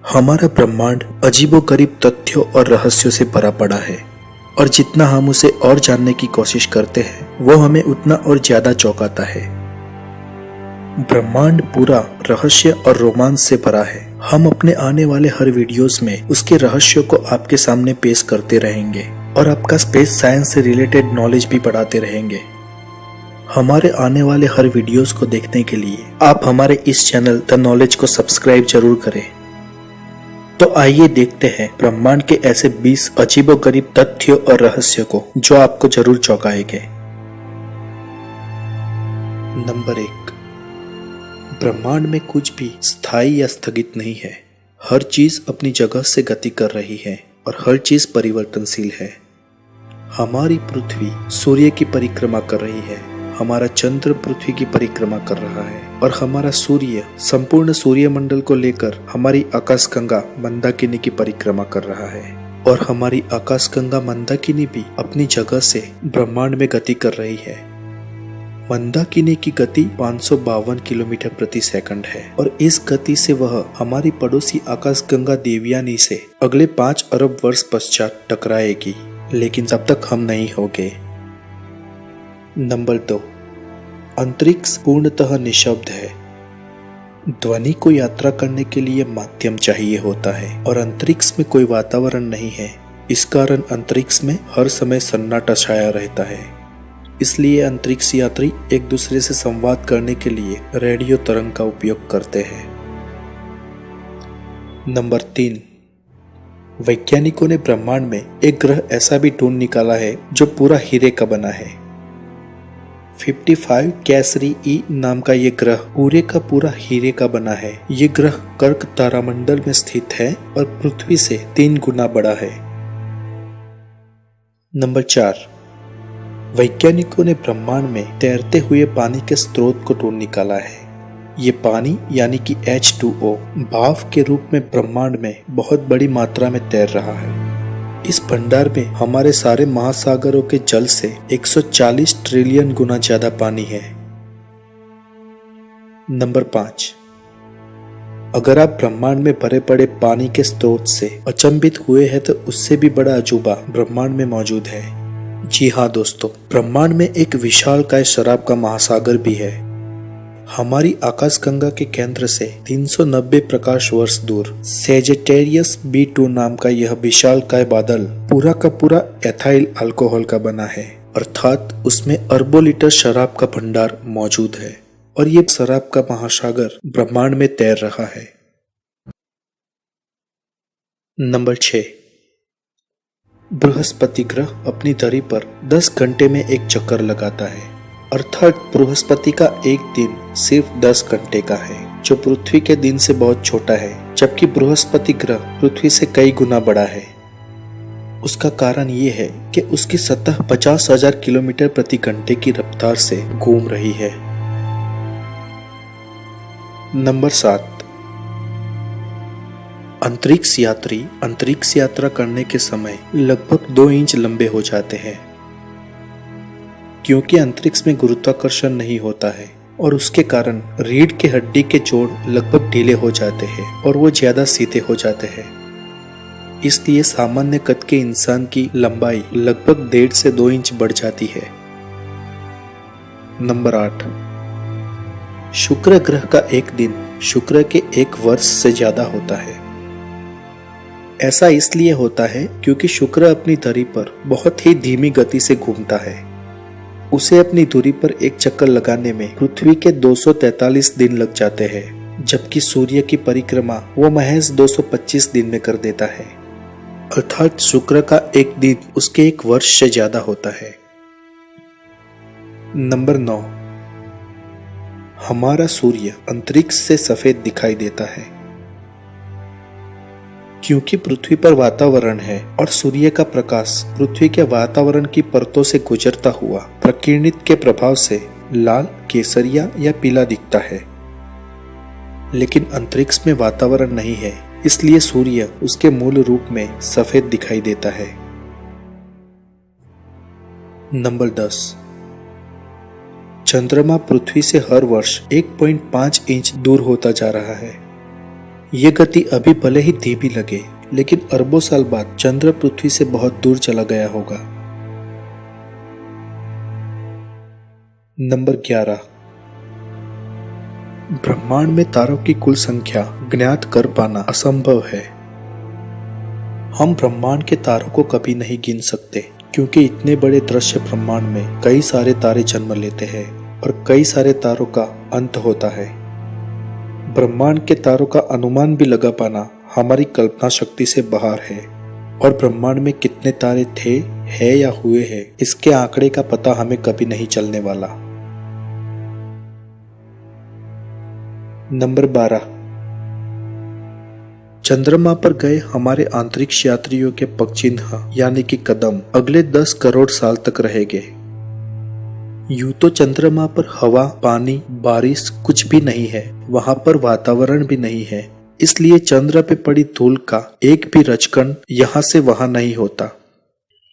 हमारा ब्रह्मांड अजीबोगरीब तथ्यों और रहस्यों से भरा पड़ा है और जितना हम उसे और जानने की कोशिश करते हैं वो हमें उतना और ज्यादा चौंकाता है। ब्रह्मांड पूरा रहस्य और रोमांच से भरा है। हम अपने आने वाले हर वीडियोस में उसके रहस्यों को आपके सामने पेश करते रहेंगे और आपका स्पेस साइंस से रिलेटेड नॉलेज भी बढ़ाते रहेंगे। हमारे आने वाले हर वीडियोस को देखने के लिए आप हमारे इस चैनल द नॉलेज को सब्सक्राइब जरूर करें। तो आइए देखते हैं ब्रह्मांड के ऐसे 20 अजीबोगरीब तथ्यों और रहस्यों को जो आपको जरूर चौंकाएंगे। नंबर 1, ब्रह्मांड में कुछ भी स्थायी या स्थगित नहीं है। हर चीज अपनी जगह से गति कर रही है और हर चीज परिवर्तनशील है। हमारी पृथ्वी सूर्य की परिक्रमा कर रही है, हमारा चंद्र पृथ्वी की परिक्रमा कर रहा है और हमारा सूर्य संपूर्ण सूर्यमंडल को लेकर हमारी आकाशगंगा मंदाकिनी की परिक्रमा कर रहा है और हमारी आकाशगंगा मंदाकिनी भी अपनी जगह से ब्रह्मांड में गति कर रही है। मंदाकिनी की गति 552 किलोमीटर प्रति सेकंड है और इस गति से वह हमारी पड़ोसी आकाशगंगा देवयानी से अगले 5 अरब वर्ष पश्चात टकराएगी, लेकिन तब तक हम नहीं होंगे। नंबर 2, अंतरिक्ष पूर्णतः निशब्द है। ध्वनि को यात्रा करने के लिए माध्यम चाहिए होता है और अंतरिक्ष में कोई वातावरण नहीं है। इस कारण अंतरिक्ष में हर समय सन्नाटा छाया रहता है। इसलिए अंतरिक्ष यात्री एक दूसरे से संवाद करने के लिए रेडियो तरंग का उपयोग करते हैं। नंबर 3, वैज्ञानिकों ने ब्रह्मांड में एक ग्रह ऐसा भी ढूंढ निकाला है जो पूरा हीरे का बना है। 55 कैसरी ई नाम का ये ग्रह पूरे का पूरा हीरे का बना है। ये ग्रह कर्क तारामंडल में स्थित है और पृथ्वी से 3 गुना बड़ा है। नंबर 4, वैज्ञानिकों ने ब्रह्मांड में तैरते हुए पानी के स्रोत को ढूंढ निकाला है। ये पानी यानी कि H2O भाप के रूप में ब्रह्मांड में बहुत बड़ी मात्रा में तैर रहा है। इस भंडार में हमारे सारे महासागरों के जल से 140 ट्रिलियन गुना ज्यादा पानी है। नंबर 5, अगर आप ब्रह्मांड में भरे पड़े पानी के स्रोत से अचंभित हुए हैं तो उससे भी बड़ा अजूबा ब्रह्मांड में मौजूद है। जी हाँ दोस्तों, ब्रह्मांड में एक विशालकाय शराब का महासागर भी है। हमारी आकाशगंगा के केंद्र से 390 प्रकाश वर्ष दूर सेजिटेरियस B2 नाम का यह विशालकाय बादल पूरा का पूरा एथाइल अल्कोहल का बना है, अर्थात उसमें अरबों लीटर शराब का भंडार मौजूद है और ये शराब का महासागर ब्रह्मांड में तैर रहा है। नंबर 6, बृहस्पति ग्रह अपनी धरी पर 10 घंटे में एक चक्कर लगाता है, अर्थात बृहस्पति का एक दिन सिर्फ 10 घंटे का है, जो पृथ्वी के दिन से बहुत छोटा है, जबकि बृहस्पति ग्रह पृथ्वी से कई गुना बड़ा है। उसका कारण ये है कि उसकी सतह 50,000 किलोमीटर प्रति घंटे की रफ्तार से घूम रही है। नंबर 7, अंतरिक्ष यात्री अंतरिक्ष यात्रा करने के समय लगभग 2 इंच लंबे हो जाते हैं, क्योंकि अंतरिक्ष में गुरुत्वाकर्षण नहीं होता है और उसके कारण रीढ़ के हड्डी के जोड़ लगभग ढीले हो जाते हैं और वो ज्यादा सीधे हो जाते हैं। इसलिए सामान्य कद के इंसान की लंबाई लगभग 1.5 से 2 इंच बढ़ जाती है। नंबर 8, शुक्र ग्रह का एक दिन शुक्र के 1 वर्ष से ज्यादा होता है। ऐसा इसलिए होता है क्योंकि शुक्र अपनी धरी पर बहुत ही धीमी गति से घूमता है। उसे अपनी धुरी पर एक चक्कर लगाने में पृथ्वी के 243 दिन लग जाते हैं, जबकि सूर्य की परिक्रमा वो महज 225 दिन में कर देता है, अर्थात शुक्र का एक दिन उसके 1 वर्ष से ज्यादा होता है। नंबर 9, हमारा सूर्य अंतरिक्ष से सफेद दिखाई देता है क्योंकि पृथ्वी पर वातावरण है और सूर्य का प्रकाश पृथ्वी के वातावरण की परतों से गुजरता हुआ प्रकिरणित के प्रभाव से लाल, केसरिया या पीला दिखता है। लेकिन अंतरिक्ष में वातावरण नहीं है, इसलिए सूर्य उसके मूल रूप में सफेद दिखाई देता है। नंबर 10, चंद्रमा पृथ्वी से हर वर्ष 1.5 इंच दूर होता जा रहा है। ये गति अभी भले ही धीमी लगे, लेकिन अरबों साल बाद चंद्र पृथ्वी से बहुत दूर चला गया होगा। नंबर 11। ब्रह्मांड में तारों की कुल संख्या ज्ञात कर पाना असंभव है। हम ब्रह्मांड के तारों को कभी नहीं गिन सकते, क्योंकि इतने बड़े दृश्य ब्रह्मांड में कई सारे तारे जन्म लेते हैं और कई सारे तारों का अंत होता है। ब्रह्मांड के तारों का अनुमान भी लगा पाना हमारी कल्पना शक्ति से बाहर है, और ब्रह्मांड में कितने तारे थे, है या हुए हैं, इसके आंकड़े का पता हमें कभी नहीं चलने वाला। नंबर 12। चंद्रमा पर गए हमारे अंतरिक्ष यात्रियों के पगचिन्ह यानी कि कदम अगले 10 करोड़ साल तक रहेंगे। यूं तो चंद्रमा पर हवा, पानी, बारिश कुछ भी नहीं है, वहां पर वातावरण भी नहीं है, इसलिए चंद्र पे पड़ी धूल का एक भी रजकण यहाँ से वहां नहीं होता।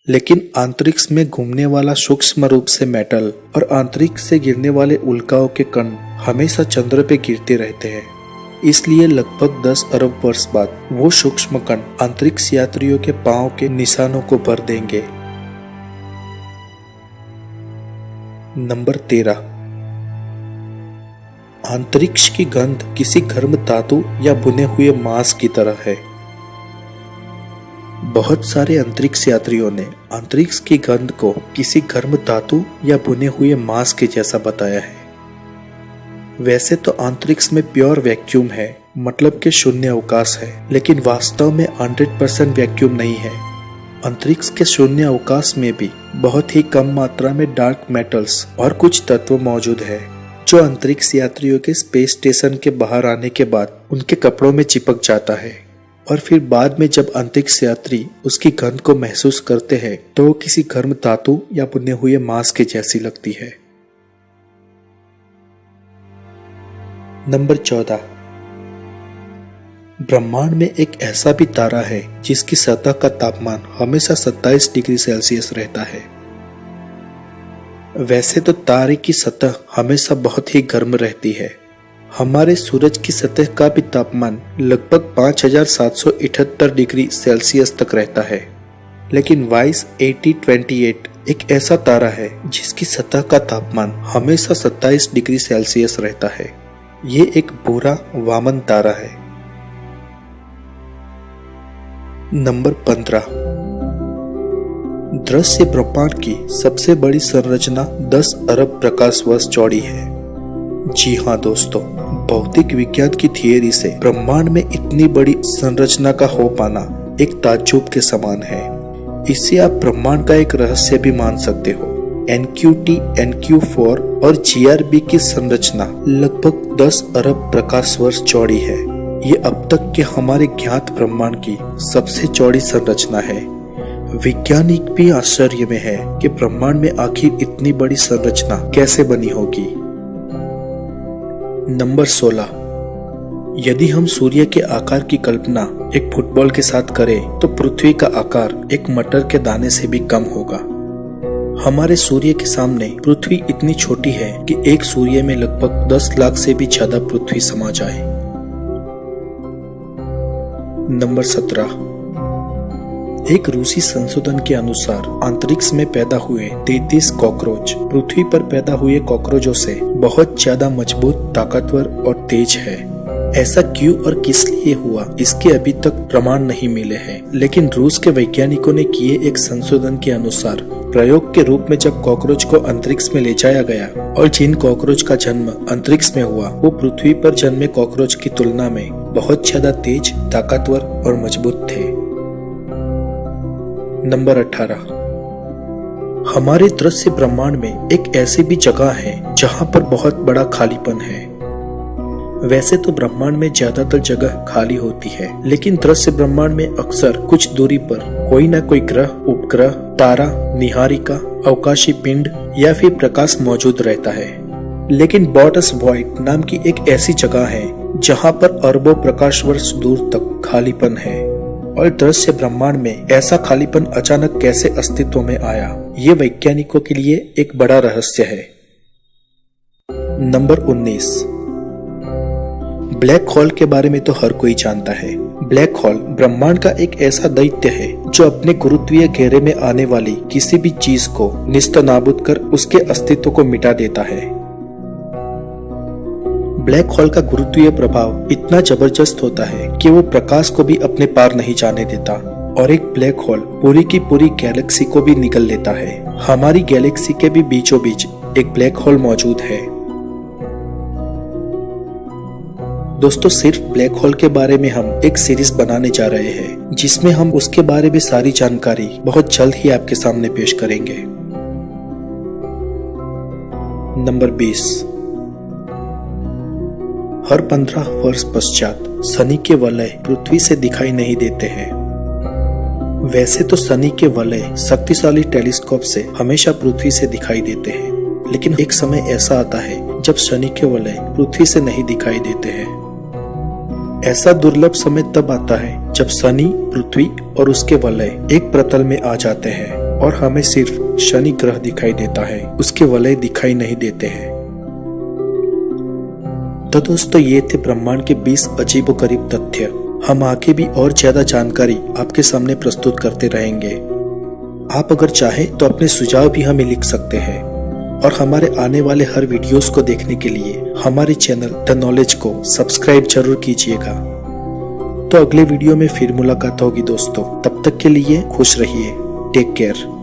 लेकिन अंतरिक्ष में घूमने वाला सूक्ष्म रूप से मेटल और अंतरिक्ष से गिरने वाले उल्काओं के कण हमेशा चंद्र पे गिरते रहते हैं, इसलिए लगभग 10 अरब वर्ष बाद वो सूक्ष्म कण अंतरिक्ष यात्रियों के पांव के निशानों को भर देंगे। नंबर 13। अंतरिक्ष की गंध किसी गर्म धातु या बुने हुए मांस की तरह है। बहुत सारे अंतरिक्ष यात्रियों ने अंतरिक्ष की गंध को किसी गर्म धातु या बुने हुए मांस के जैसा बताया है। वैसे तो अंतरिक्ष में प्योर वैक्यूम है, मतलब कि शून्य अवकाश है, लेकिन वास्तव में 100% वैक्यूम नहीं है। अंतरिक्ष के शून्य अवकाश में भी बहुत ही कम मात्रा में डार्क मेटल्स और कुछ तत्व मौजूद है, जो अंतरिक्ष यात्रियों के स्पेस स्टेशन के बाहर आने के बाद उनके कपड़ों में चिपक जाता है, और फिर बाद में जब अंतरिक्ष यात्री उसकी गंध को महसूस करते हैं तो वो किसी गर्म धातु या बुने हुए मांस के जैसी लगती है। नंबर 14। ब्रह्मांड में एक ऐसा भी तारा है जिसकी सतह का तापमान हमेशा 27 डिग्री सेल्सियस रहता है। वैसे तो तारे की सतह हमेशा बहुत ही गर्म रहती है। हमारे सूरज की सतह का भी तापमान लगभग 5778 डिग्री सेल्सियस तक रहता है, लेकिन वाइस 8028 एक ऐसा तारा है जिसकी सतह का तापमान हमेशा 27 डिग्री सेल्सियस रहता है। ये एक भूरा वामन तारा है। नंबर 15। दृश्य ब्रह्मांड की सबसे बड़ी संरचना 10 अरब प्रकाश वर्ष चौड़ी है। जी हाँ दोस्तों, भौतिक विज्ञान की थियरी से ब्रह्मांड में इतनी बड़ी संरचना का हो पाना एक ताज्जुब के समान है। इससे आप ब्रह्मांड का एक रहस्य भी मान सकते हो। NQT, NQ4 और GRB की संरचना लगभग 10 अरब प्रकाश वर्ष चौड़ी है। ये अब तक के हमारे ज्ञात ब्रह्मांड की सबसे चौड़ी संरचना है। वैज्ञानिक भी आश्चर्य में है कि ब्रह्मांड में आखिर इतनी बड़ी संरचना कैसे बनी होगी। नंबर 16। यदि हम सूर्य के आकार की कल्पना एक फुटबॉल के साथ करें तो पृथ्वी का आकार एक मटर के दाने से भी कम होगा। हमारे सूर्य के सामने पृथ्वी इतनी छोटी है कि एक सूर्य में लगभग 10 लाख से भी ज्यादा पृथ्वी समा जाए। नंबर 17। एक रूसी संशोधन के अनुसार अंतरिक्ष में पैदा हुए 33 कॉकरोच पृथ्वी पर पैदा हुए कॉकरोचों से बहुत ज्यादा मजबूत, ताकतवर और तेज है। ऐसा क्यों और किस लिए हुआ, इसके अभी तक प्रमाण नहीं मिले हैं, लेकिन रूस के वैज्ञानिकों ने किए एक संशोधन के अनुसार प्रयोग के रूप में जब कॉकरोच को अंतरिक्ष में ले जाया गया और जिन कॉकरोच का जन्म अंतरिक्ष में हुआ वो पृथ्वी पर जन्मे कॉकरोच की तुलना में बहुत ज्यादा तेज, ताकतवर और मजबूत थे। नंबर 18। हमारे दृश्य ब्रह्मांड में एक ऐसी भी जगह है जहां पर बहुत बड़ा खालीपन है। वैसे तो ब्रह्मांड में ज्यादातर जगह खाली होती है, लेकिन दृश्य ब्रह्मांड में अक्सर कुछ दूरी पर कोई ना कोई ग्रह, उपग्रह, तारा, निहारिका, अवकाशी पिंड या फिर प्रकाश मौजूद रहता है। लेकिन बॉटस वॉइड नाम की एक ऐसी जगह है जहां पर अरबों प्रकाश वर्ष दूर तक खालीपन है। और दृश्य ब्रह्मांड में ऐसा खालीपन अचानक कैसे अस्तित्व में आया, ये वैज्ञानिकों के लिए एक बड़ा रहस्य है। नंबर 19। ब्लैक होल के बारे में तो हर कोई जानता है। ब्लैक होल ब्रह्मांड का एक ऐसा दैत्य है जो अपने गुरुत्वीय घेरे में आने वाली किसी भी चीज को निस्तनाबूद कर उसके अस्तित्व को मिटा देता है। ब्लैक होल का गुरुत्वीय प्रभाव इतना जबरदस्त होता है कि वो प्रकाश को भी अपने पार नहीं जाने देता और एक ब्लैक होल पूरी की पूरी गैलेक्सी को भी निगल लेता है। हमारी गैलेक्सी के भी बीचों बीच एक ब्लैक होल मौजूद है। दोस्तों, सिर्फ ब्लैक होल के बारे में हम एक सीरीज बनाने जा रहे हैं जिसमें हम उसके बारे में सारी जानकारी बहुत जल्द ही आपके सामने पेश करेंगे। नंबर 20। हर 15 वर्ष पश्चात शनि के वलय पृथ्वी से दिखाई नहीं देते हैं। वैसे तो शनि के वलय शक्तिशाली टेलीस्कोप से हमेशा पृथ्वी से दिखाई देते हैं, लेकिन एक समय ऐसा आता है जब शनि के वलय पृथ्वी से नहीं दिखाई देते हैं। ऐसा दुर्लभ समय तब आता है जब शनि, पृथ्वी और उसके वलय एक प्रतल में आ जाते हैं और हमें सिर्फ शनि ग्रह दिखाई देता है, उसके वलय दिखाई नहीं देते हैं। तो दोस्तों, ये थे ब्रह्मांड के 20 अजीबोगरीब तथ्य। हम आगे भी और ज्यादा जानकारी आपके सामने प्रस्तुत करते रहेंगे। आप अगर चाहें तो अपने सुझाव भी हमें लिख सकते हैं और हमारे आने वाले हर वीडियोस को देखने के लिए हमारे चैनल द नॉलेज को सब्सक्राइब जरूर कीजिएगा। तो अगले वीडियो में फिर मुलाकात होगी दोस्तों। तब तक के लिए खुश रहिए। Take care.